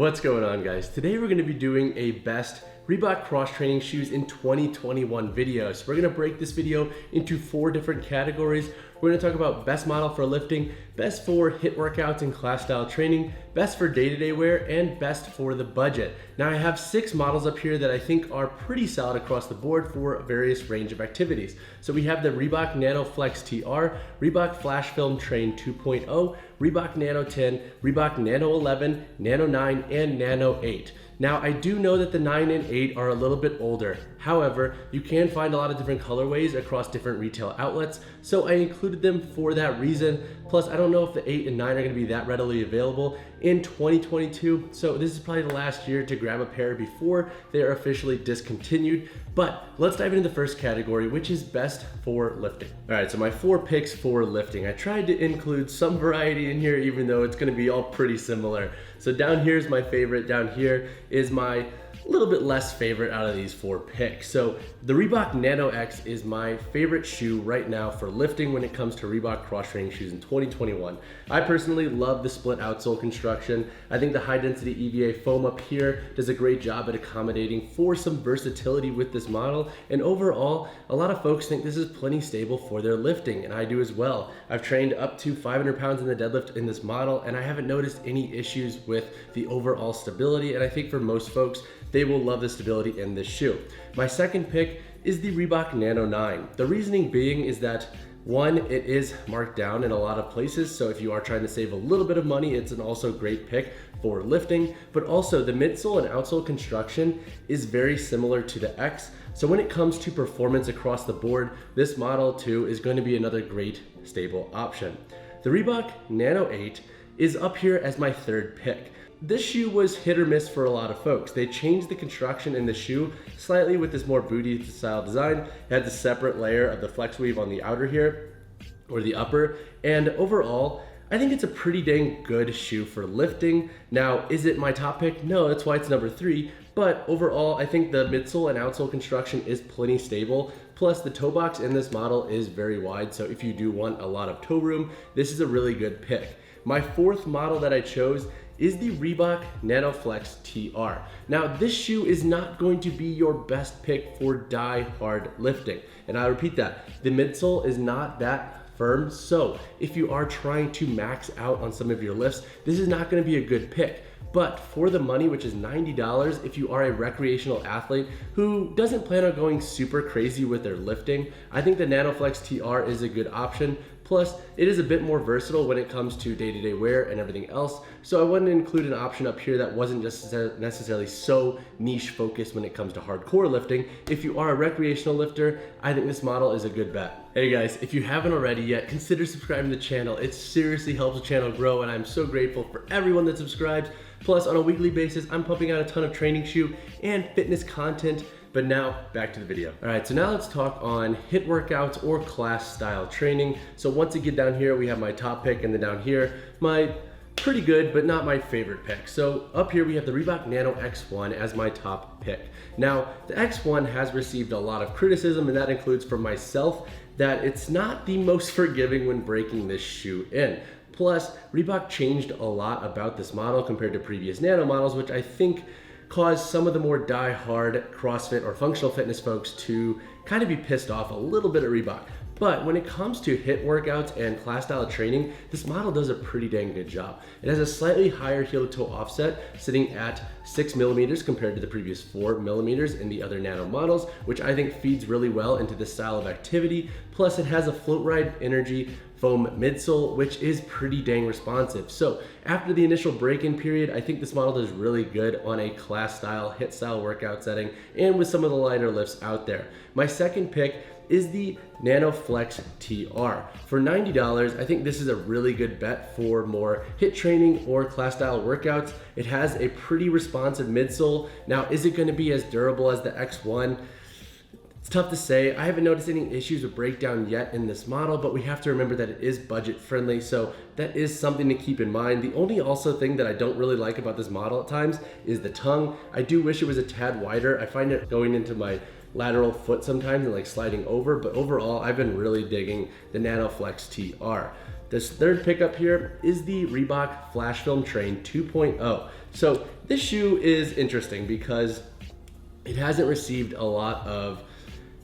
What's going on, guys? Today we're going to be doing a best Reebok cross training shoes in 2021 video. So we're going to break this video into 4 different categories. We're going to talk about best model for lifting, best for HIIT workouts and class style training, best for day-to-day wear, and best for the budget. Now I have 6 models up here that I think are pretty solid across the board for various range of activities. So we have the Reebok Nano Flex TR, Reebok Flash Film Train 2.0, Reebok Nano 10, Reebok Nano 11, Nano 9, and Nano 8. Now, I do know that the 9 and 8 are a little bit older. However, you can find a lot of different colorways across different retail outlets, so I included them for that reason. Plus, I don't know if the 8 and 9 are gonna be that readily available in 2022, so this is probably the last year to grab a pair before they are officially discontinued. But let's dive into the first category, which is best for lifting. All right, so my 4 picks for lifting. I tried to include some variety in here, even though it's gonna be all pretty similar. So down here is my favorite, down here is my little bit less favorite out of these 4 picks. So the Reebok Nano X is my favorite shoe right now for lifting when it comes to Reebok cross training shoes in 2021. I personally love the split outsole construction. I think the high density EVA foam up here does a great job at accommodating for some versatility with this model. And overall, a lot of folks think this is plenty stable for their lifting, and I do as well. I've trained up to 500 pounds in the deadlift in this model, and I haven't noticed any issues with the overall stability. And I think for most folks, they will love the stability in this shoe. My second pick is the Reebok Nano 9. The reasoning being is that 1, it is marked down in a lot of places, so if you are trying to save a little bit of money, it's an also great pick for lifting. But also the midsole and outsole construction is very similar to the X, so when it comes to performance across the board, this model too is going to be another great stable option. The Reebok Nano 8 is up here as my 3rd pick. This shoe was hit or miss for a lot of folks. They changed the construction in the shoe slightly with this more booty style design. It had the separate layer of the flex weave on the outer here, or the upper, and overall, I think it's a pretty dang good shoe for lifting. Now, is it my top pick? No, that's why it's number 3, but overall, I think the midsole and outsole construction is plenty stable. Plus, the toe box in this model is very wide, so if you do want a lot of toe room, this is a really good pick. My 4th model that I chose is the Reebok Nano Flex TR. Now, this shoe is not going to be your best pick for die-hard lifting. And I repeat that, the midsole is not that firm, so if you are trying to max out on some of your lifts, this is not gonna be a good pick. But for the money, which is $90, if you are a recreational athlete who doesn't plan on going super crazy with their lifting, I think the Nano Flex TR is a good option. Plus, it is a bit more versatile when it comes to day-to-day wear and everything else. So I wanted to include an option up here that wasn't just necessarily so niche focused when it comes to hardcore lifting. If you are a recreational lifter, I think this model is a good bet. Hey guys, if you haven't already yet, consider subscribing to the channel. It seriously helps the channel grow, and I'm so grateful for everyone that subscribes. Plus, on a weekly basis, I'm pumping out a ton of training shoe and fitness content. But now, back to the video. All right, so now let's talk on HIIT workouts or class style training. So once again, down here, we have my top pick, and then down here, my pretty good, but not my favorite pick. So up here, we have the Reebok Nano X1 as my top pick. Now, the X1 has received a lot of criticism, and that includes from myself, that it's not the most forgiving when breaking this shoe in. Plus, Reebok changed a lot about this model compared to previous Nano models, which I think caused some of the more die-hard CrossFit or functional fitness folks to kind of be pissed off a little bit at Reebok. But when it comes to HIIT workouts and class style training, this model does a pretty dang good job. It has a slightly higher heel to toe offset, sitting at 6 millimeters compared to the previous 4 millimeters in the other Nano models, which I think feeds really well into this style of activity. Plus, it has a Float Ride Energy foam midsole, which is pretty dang responsive. So after the initial break-in period, I think this model does really good on a class style, HIIT style workout setting and with some of the lighter lifts out there. My second pick is the Nano Flex TR. For $90, I think this is a really good bet for more HIIT training or class style workouts. It has a pretty responsive midsole. Now, is it gonna be as durable as the X1? It's tough to say. I haven't noticed any issues with breakdown yet in this model, but we have to remember that it is budget friendly, so that is something to keep in mind. The only also thing that I don't really like about this model at times is the tongue. I do wish it was a tad wider. I find it going into my lateral foot sometimes and like sliding over, but overall I've been really digging the Nano Flex TR. This third pickup here is the Reebok Flash Film Train 2.0. So this shoe is interesting because it hasn't received a lot of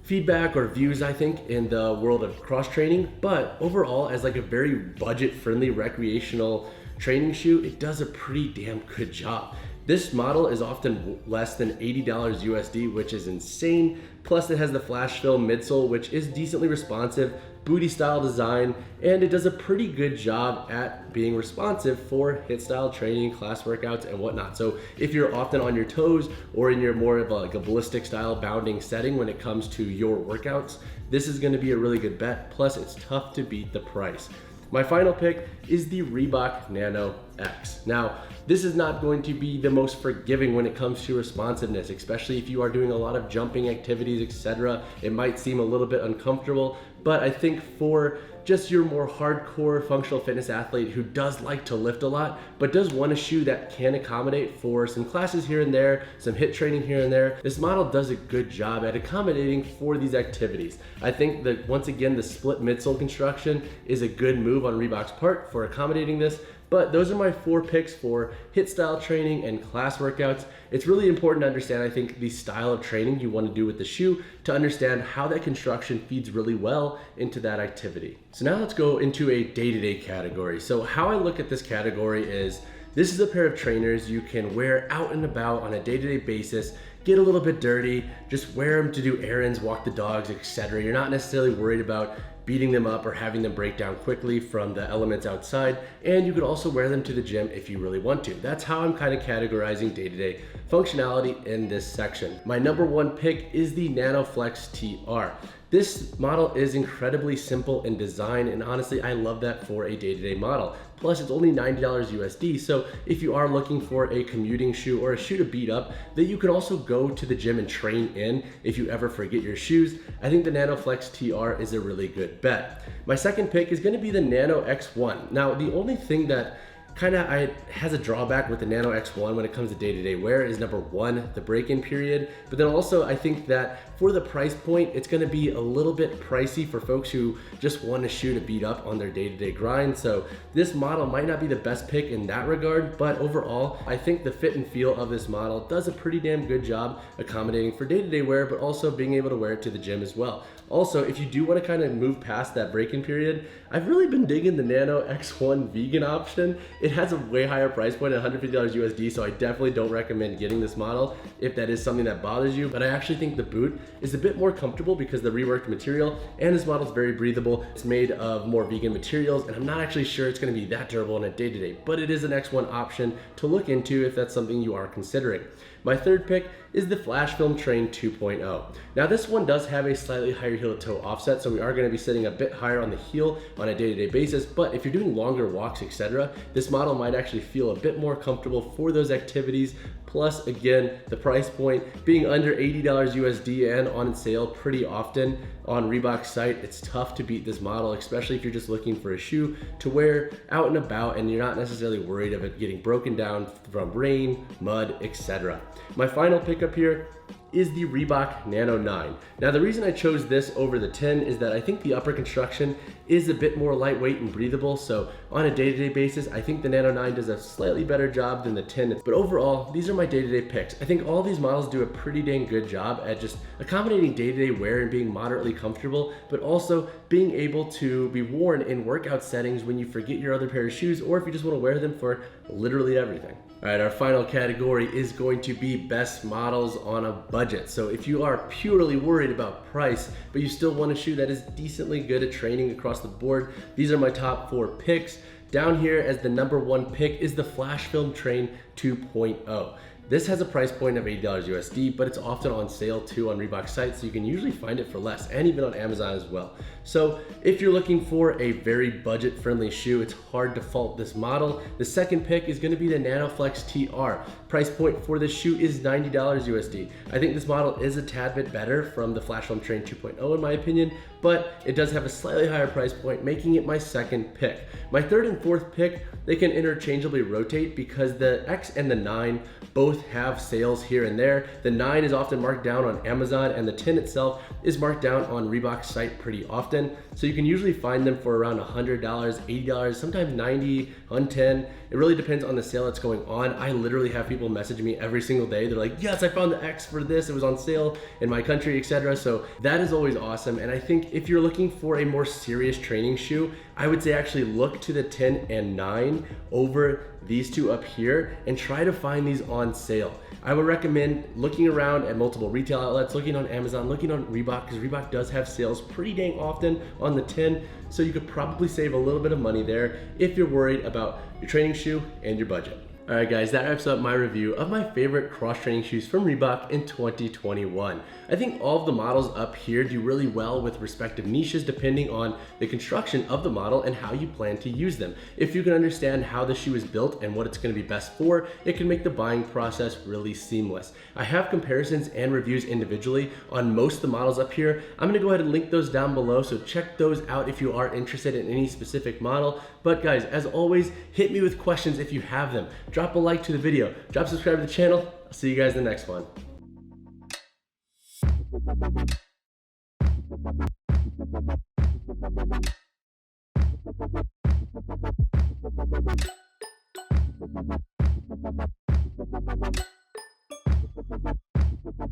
feedback or views, I think, in the world of cross training, but overall, as like a very budget friendly recreational training shoe, it does a pretty damn good job. This model is often less than $80 USD, which is insane. Plus it has the flash film midsole, which is decently responsive, booty style design, and it does a pretty good job at being responsive for HIIT style training, class workouts, and whatnot. So if you're often on your toes or in your more of like a ballistic style bounding setting when it comes to your workouts, this is gonna be a really good bet. Plus it's tough to beat the price. My final pick is the Reebok Nano X. Now, this is not going to be the most forgiving when it comes to responsiveness, especially if you are doing a lot of jumping activities, etc. It might seem a little bit uncomfortable, but I think for just your more hardcore functional fitness athlete who does like to lift a lot, but does want a shoe that can accommodate for some classes here and there, some HIIT training here and there, this model does a good job at accommodating for these activities. I think that once again, the split midsole construction is a good move on Reebok's part for accommodating this. But those are my 4 picks for HIIT style training and class workouts. It's really important to understand, I think, the style of training you want to do with the shoe to understand how that construction feeds really well into that activity. So now let's go into a day-to-day category. So how I look at this category is, this is a pair of trainers you can wear out and about on a day-to-day basis, get a little bit dirty, just wear them to do errands, walk the dogs, etc. You're not necessarily worried about beating them up or having them break down quickly from the elements outside, and you could also wear them to the gym if you really want to. That's how I'm kind of categorizing day-to-day functionality in this section. My number 1 pick is the Nano TR. This model is incredibly simple in design, and honestly, I love that for a day-to-day model. Plus, it's only $90 USD, so if you are looking for a commuting shoe or a shoe to beat up that you can also go to the gym and train in if you ever forget your shoes, I think the Nano TR is a really good bet. My second pick is gonna be the Nano X1. Now, the only thing that has a drawback with the Nano X1 when it comes to day-to-day wear is number 1, the break-in period. But then also I think that for the price point, it's gonna be a little bit pricey for folks who just want a shoe to beat up on their day-to-day grind. So this model might not be the best pick in that regard, but overall, I think the fit and feel of this model does a pretty damn good job accommodating for day-to-day wear, but also being able to wear it to the gym as well. Also, if you do want to kind of move past that break-in period, I've really been digging the Nano X1 vegan option. It has a way higher price point at $150 USD, so I definitely don't recommend getting this model if that is something that bothers you. But I actually think the boot is a bit more comfortable because the reworked material, and this model is very breathable. It's made of more vegan materials, and I'm not actually sure it's going to be that durable on a day-to-day, but it is an X1 option to look into if that's something you are considering. My third pick is the Flash Film Train 2.0. Now this one does have a slightly higher heel to toe offset, so we are going to be sitting a bit higher on the heel on a day-to-day basis, but if you're doing longer walks, etc., this model might actually feel a bit more comfortable for those activities. Plus, again, the price point being under $80 USD and on sale pretty often on Reebok's site, it's tough to beat this model, especially if you're just looking for a shoe to wear out and about and you're not necessarily worried of it getting broken down from rain, mud, etc. My final pickup here is the Reebok Nano 9. Now the reason I chose this over the 10 is that I think the upper construction is a bit more lightweight and breathable, so on a day-to-day basis, I think the Nano 9 does a slightly better job than the 10, but overall, these are my day-to-day picks. I think all these models do a pretty dang good job at just accommodating day-to-day wear and being moderately comfortable, but also being able to be worn in workout settings when you forget your other pair of shoes, or if you just want to wear them for literally everything. All right, our final category is going to be best models on a budget. So if you are purely worried about price, but you still want a shoe that is decently good at training across the board, these are my top 4 picks. Down here as the number 1 pick is the Flash Film Train 2.0. This has a price point of $80 USD, but it's often on sale too on Reebok's site, so you can usually find it for less, and even on Amazon as well. So if you're looking for a very budget-friendly shoe, it's hard to fault this model. The second pick is going to be the Nano TR. Price point for this shoe is $90 USD. I think this model is a tad bit better from the Flash Film Train 2.0 in my opinion, but it does have a slightly higher price point, making it my second pick. My third and fourth pick, they can interchangeably rotate because the X and the 9 both have sales here and there. The 9 is often marked down on Amazon, and the 10 itself is marked down on Reebok's site pretty often. So you can usually find them for around $100, $80, sometimes $90, $110. It really depends on the sale that's going on. I literally have people message me every single day. They're like, yes, I found the X for this. It was on sale in my country, etc. So that is always awesome. And I think if you're looking for a more serious training shoe, I would say actually look to the 10 and 9 over these two up here and try to find these on sale. I would recommend looking around at multiple retail outlets, looking on Amazon, looking on Reebok, because Reebok does have sales pretty dang often on the 10, so you could probably save a little bit of money there if you're worried about your training shoe and your budget. All right guys, that wraps up my review of my favorite cross-training shoes from Reebok in 2021. I think all of the models up here do really well with respective niches depending on the construction of the model and how you plan to use them. If you can understand how the shoe is built and what it's going to be best for, it can make the buying process really seamless. I have comparisons and reviews individually on most of the models up here. I'm going to go ahead and link those down below, so check those out if you are interested in any specific model. But guys, as always, hit me with questions if you have them. Drop a like to the video, drop subscribe to the channel. I'll see you guys in the next one.